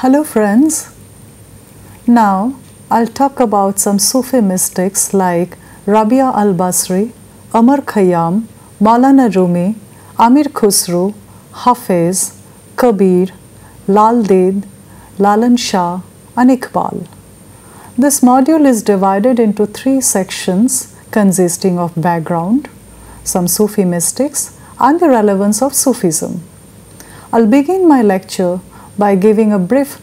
Hello friends. Now I'll talk about some Sufi mystics like Rabia al-Basri, Amar Khayyam, Maulana Rumi, Amir Khusro, Hafiz, Kabir, Lal Ded, Lalan Shah and Iqbal. This module is divided into 3 sections consisting of background, some Sufi mystics and the relevance of Sufism. I'll begin my lecture by giving a brief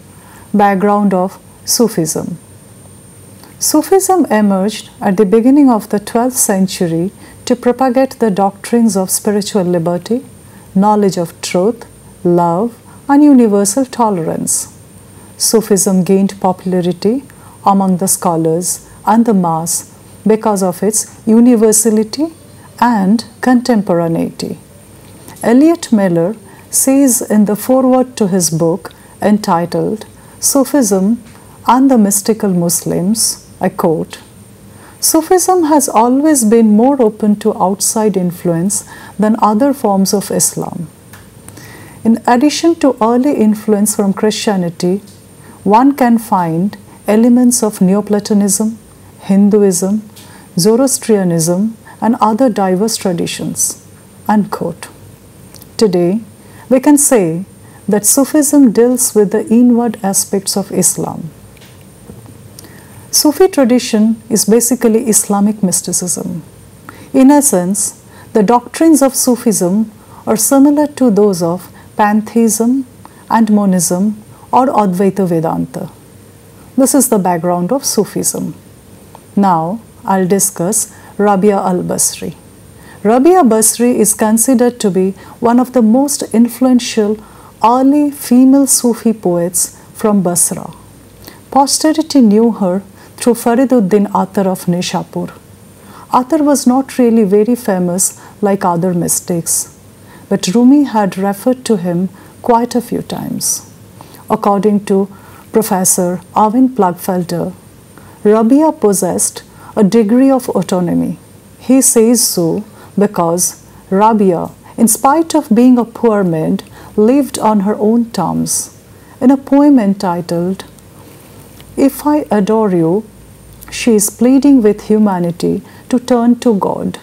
background of Sufism. Sufism emerged at the beginning of the 12th century to propagate the doctrines of spiritual liberty, knowledge of truth, love, and universal tolerance. Sufism gained popularity among the scholars and the mass because of its universality and contemporaneity. Eliot Miller says in the foreword to his book entitled Sufism and the Mystical Muslims, I quote, "Sufism has always been more open to outside influence than other forms of Islam. In addition to early influence from Christianity, one can find elements of Neoplatonism, Hinduism, Zoroastrianism, and other diverse traditions." Unquote. Today, we can say that Sufism deals with the inward aspects of Islam. Sufi tradition is basically Islamic mysticism. In essence, the doctrines of Sufism are similar to those of pantheism and monism or Advaita Vedanta. This is the background of Sufism. Now, I'll discuss Rabia al-Basri. Rabia Basri is considered to be one of the most influential early female Sufi poets from Basra. Posterity knew her through Fariduddin Attar of Nishapur. Attar was not really very famous like other mystics, but Rumi had referred to him quite a few times. According to Professor Arvin Plugfelder, Rabia possessed a degree of autonomy. He says so because Rabia, in spite of being a poor maid, lived on her own terms. In a poem entitled "If I Adore You," she is pleading with humanity to turn to God.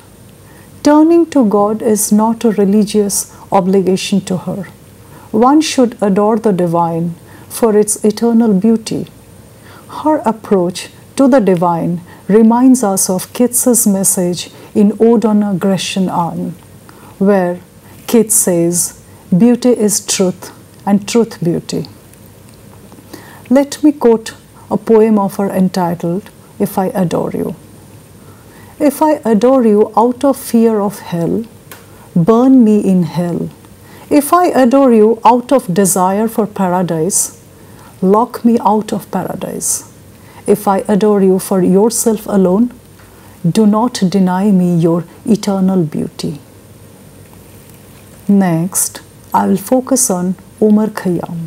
Turning to God is not a religious obligation to her. One should adore the divine for its eternal beauty. Her approach to the divine reminds us of Keats's message in Ode on Aggression Anne, where Keats says, "Beauty is truth and truth beauty." Let me quote a poem of her entitled "If I Adore You." "If I adore you out of fear of hell, burn me in hell. If I adore you out of desire for paradise, lock me out of paradise. If I adore you for yourself alone, do not deny me your eternal beauty." Next, I will focus on Omar Khayyam.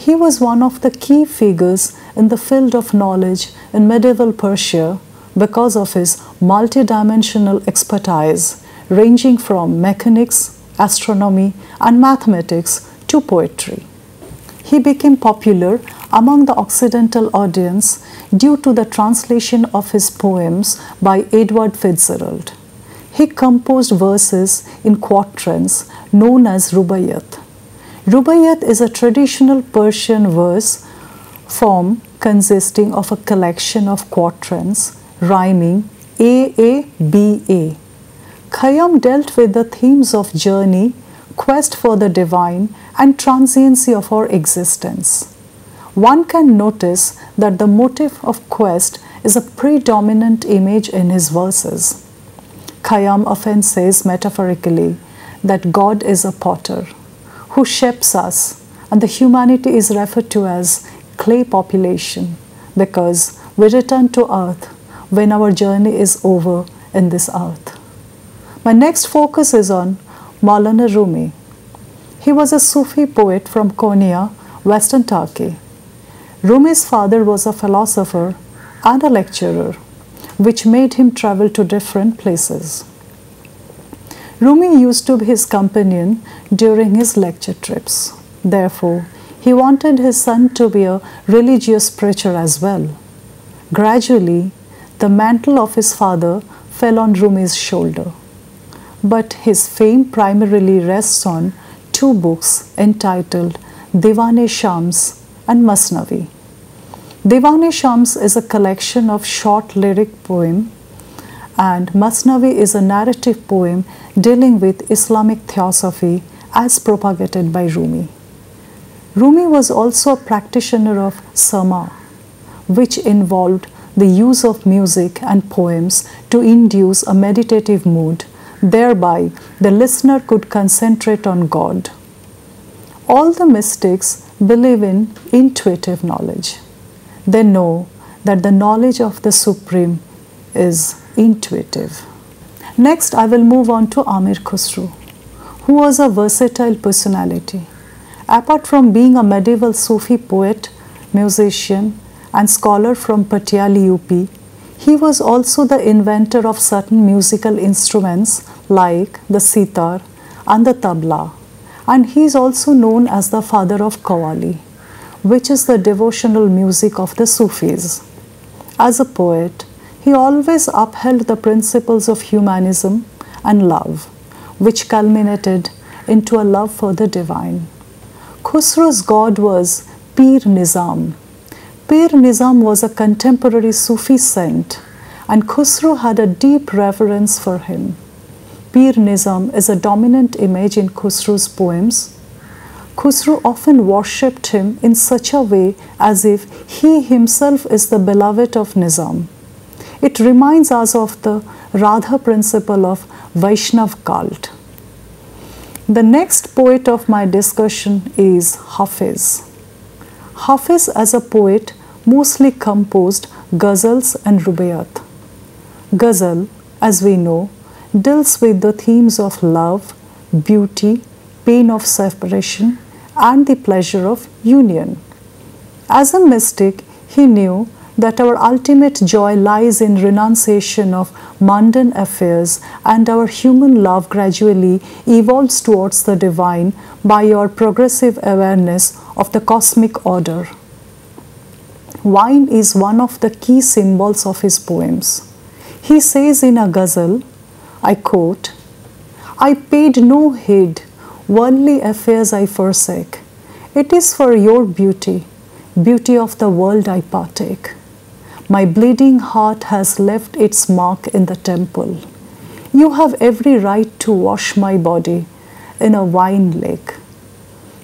He was one of the key figures in the field of knowledge in medieval Persia because of his multidimensional expertise ranging from mechanics, astronomy, and mathematics to poetry. He became popular among the Occidental audience due to the translation of his poems by Edward Fitzgerald. He composed verses in quatrains known as rubaiyat. Rubaiyat is a traditional Persian verse form consisting of a collection of quatrains rhyming A, B, A. Khayyam dealt with the themes of journey, quest for the divine, and transiency of our existence. One can notice that the motive of quest is a predominant image in his verses. Khayyam often says metaphorically that God is a potter who shapes us, and the humanity is referred to as clay population because we return to earth when our journey is over in this earth. My next focus is on Maulana Rumi. He was a Sufi poet from Konya, Western Turkey. Rumi's father was a philosopher and a lecturer, which made him travel to different places. Rumi used to be his companion during his lecture trips. Therefore, He wanted his son to be a religious preacher as well. Gradually, the mantle of his father fell on Rumi's shoulder. But his fame primarily rests on two books entitled Diwan-e-Shams and Masnavi. Diwan-e-Shams is a collection of short lyric poems, and Masnavi is a narrative poem dealing with Islamic theosophy as propagated by Rumi. Rumi was also a practitioner of Sama, which involved the use of music and poems to induce a meditative mood. Thereby, the listener could concentrate on God. All the mystics believe in intuitive knowledge. They know that the knowledge of the Supreme is intuitive. Next, I will move on to Amir Khusro, who was a versatile personality. Apart from being a medieval Sufi poet, musician, and scholar from Patiali, UP, he was also the inventor of certain musical instruments like the sitar and the tabla, and he is also known as the father of Qawwali, which is the devotional music of the Sufis. As a poet, he always upheld the principles of humanism and love, which culminated into a love for the divine. Khusro's god was Pir Nizam. Pir Nizam was a contemporary Sufi saint, and Khusro had a deep reverence for him. Pir Nizam is a dominant image in Khusro's poems. Khusro often worshipped him in such a way as if he himself is the beloved of Nizam. It reminds us of the Radha principle of Vaishnav cult. The next poet of my discussion is Hafiz. Hafiz, as a poet, mostly composed ghazals and rubaiyat. Ghazal, as we know, deals with the themes of love, beauty, pain of separation, and the pleasure of union. As a mystic, he knew that our ultimate joy lies in renunciation of mundane affairs, and our human love gradually evolves towards the divine by our progressive awareness of the cosmic order. Wine is one of the key symbols of his poems. He says in a ghazal, I quote, I paid no heed, worldly affairs I forsake. It is for your beauty, beauty of the world I partake. My bleeding heart has left its mark in the temple. You have every right to wash my body in a wine lake.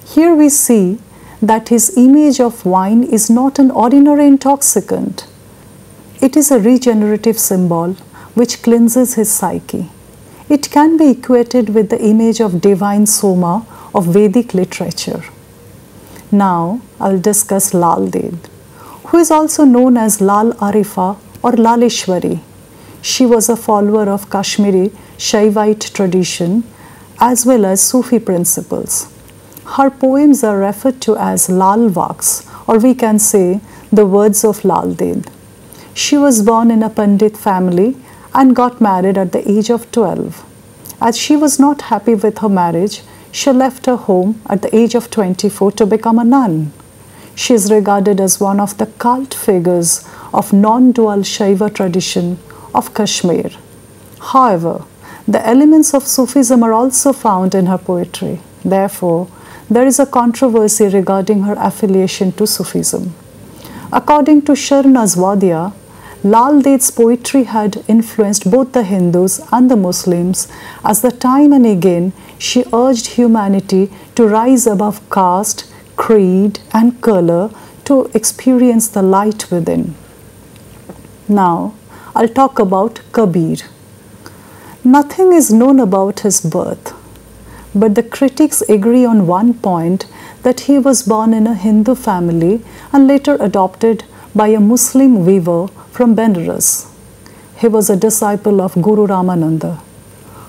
Here we see that his image of wine is not an ordinary intoxicant. It is a regenerative symbol which cleanses his psyche. It can be equated with the image of divine Soma of Vedic literature. Now, I will discuss Lal Ded, who is also known as Lal Arifa or Laleshwari. She was a follower of Kashmiri Shaivite tradition as well as Sufi principles. Her poems are referred to as Lal Vaks, or we can say the words of Lal Ded. She was born in a Pandit family and got married at the age of 12. As she was not happy with her marriage, she left her home at the age of 24 to become a nun. She is regarded as one of the cult figures of non-dual Shaiva tradition of Kashmir. However, the elements of Sufism are also found in her poetry. Therefore, there is a controversy regarding her affiliation to Sufism. According to Sharnaz Wadia, Lal Ded's poetry had influenced both the Hindus and the Muslims, as the time and again she urged humanity to rise above caste, creed, and color to experience the light within. Now, I'll talk about Kabir. Nothing is known about his birth, but the critics agree on one point, that he was born in a Hindu family and later adopted by a Muslim weaver from Benares. He was a disciple of Guru Ramananda,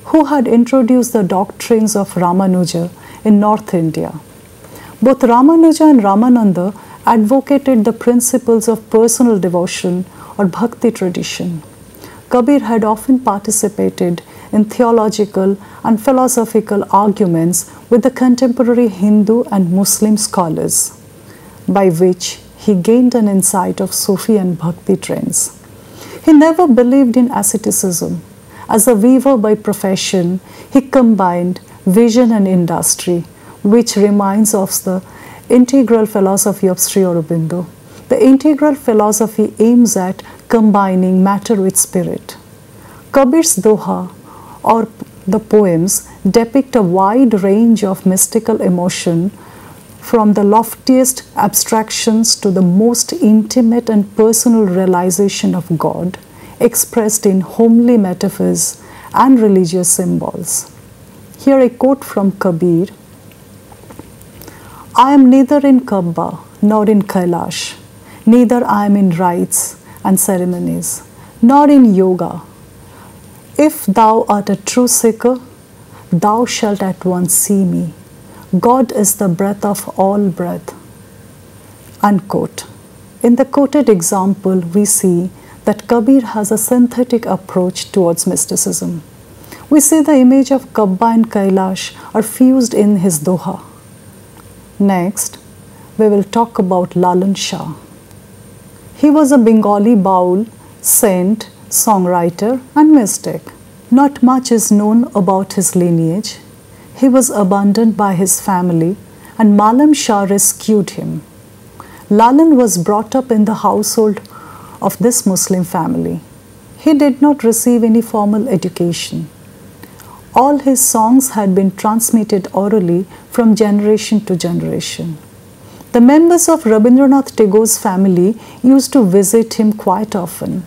who had introduced the doctrines of Ramanuja in North India. Both Ramanuja and Ramananda advocated the principles of personal devotion or bhakti tradition. Kabir had often participated in theological and philosophical arguments with the contemporary Hindu and Muslim scholars. by which he gained an insight of Sufi and Bhakti trends. He never believed in asceticism. As a weaver by profession, he combined vision and industry, which reminds us of the integral philosophy of Sri Aurobindo. The integral philosophy aims at combining matter with spirit. Kabir's Doha, or the poems, depict a wide range of mystical emotion, from the loftiest abstractions to the most intimate and personal realization of God, expressed in homely metaphors and religious symbols. Here a quote from Kabir: I am neither in Kaaba nor in Kailash, neither I am in rites and ceremonies, nor in yoga. If thou art a true seeker, thou shalt at once see me. God is the breath of all breath. Unquote. In the quoted example, we see that Kabir has a synthetic approach towards mysticism. We see the image of Kaaba and Kailash are fused in his Doha. Next, we will talk about Lalan Shah. He was a Bengali baul, saint, songwriter, and mystic. Not much is known about his lineage. He was abandoned by his family, and Malam Shah rescued him. Lalan was brought up in the household of this Muslim family. He did not receive any formal education. All his songs had been transmitted orally from generation to generation. The members of Rabindranath Tagore's family used to visit him quite often,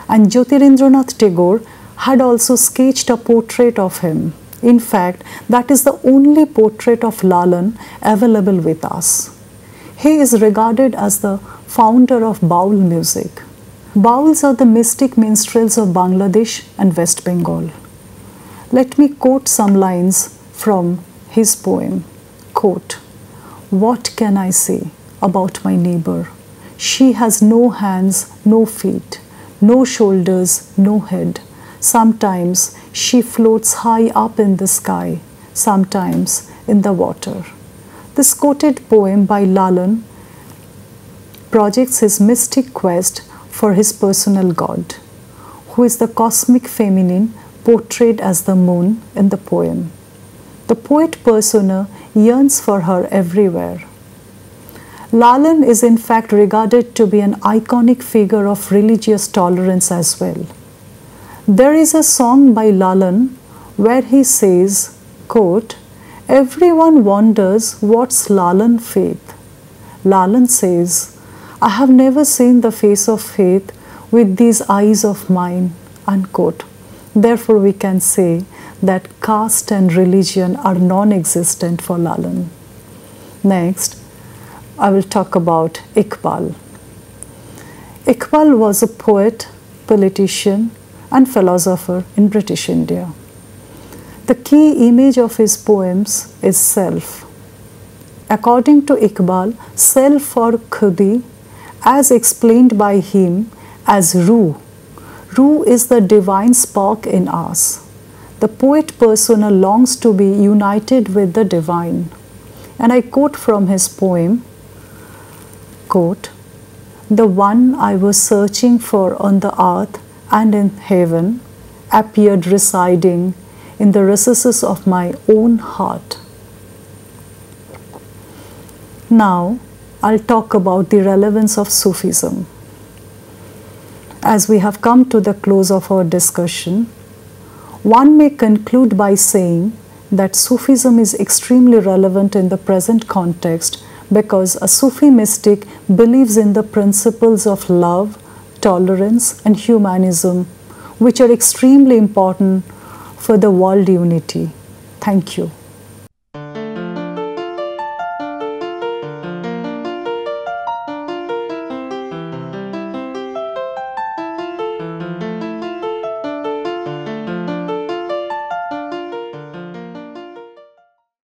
and Jyotirindranath Tagore had also sketched a portrait of him. In fact, that is the only portrait of Lalan available with us. He is regarded as the founder of baul music. Bauls are the mystic minstrels of Bangladesh and West Bengal. Let me quote some lines from his poem. Quote, what can I say about my neighbor? She has no hands, no feet, no shoulders, no head. Sometimes she floats high up in the sky, sometimes in the water. This quoted poem by Lalan projects his mystic quest for his personal god, who is the cosmic feminine portrayed as the moon in the poem. The poet persona yearns for her everywhere. Lalan is in fact regarded to be an iconic figure of religious tolerance as well. There is a song by Lalan where he says, quote, everyone wonders what's Lalan faith. Lalan says, I have never seen the face of faith with these eyes of mine, unquote. Therefore, we can say that caste and religion are non-existent for Lalan. Next, I will talk about Iqbal. Iqbal was a poet, politician, and philosopher in British India. The key image of his poems is self. According to Iqbal, self or khudi, as explained by him as Ruh. Ruh is the divine spark in us. The poet persona longs to be united with the divine. And I quote from his poem, quote, the one I was searching for on the earth and in heaven appeared residing in the recesses of my own heart. Now, I'll talk about the relevance of Sufism. As we have come to the close of our discussion, one may conclude by saying that Sufism is extremely relevant in the present context because a Sufi mystic believes in the principles of love, tolerance, and humanism, which are extremely important for the world unity. Thank you.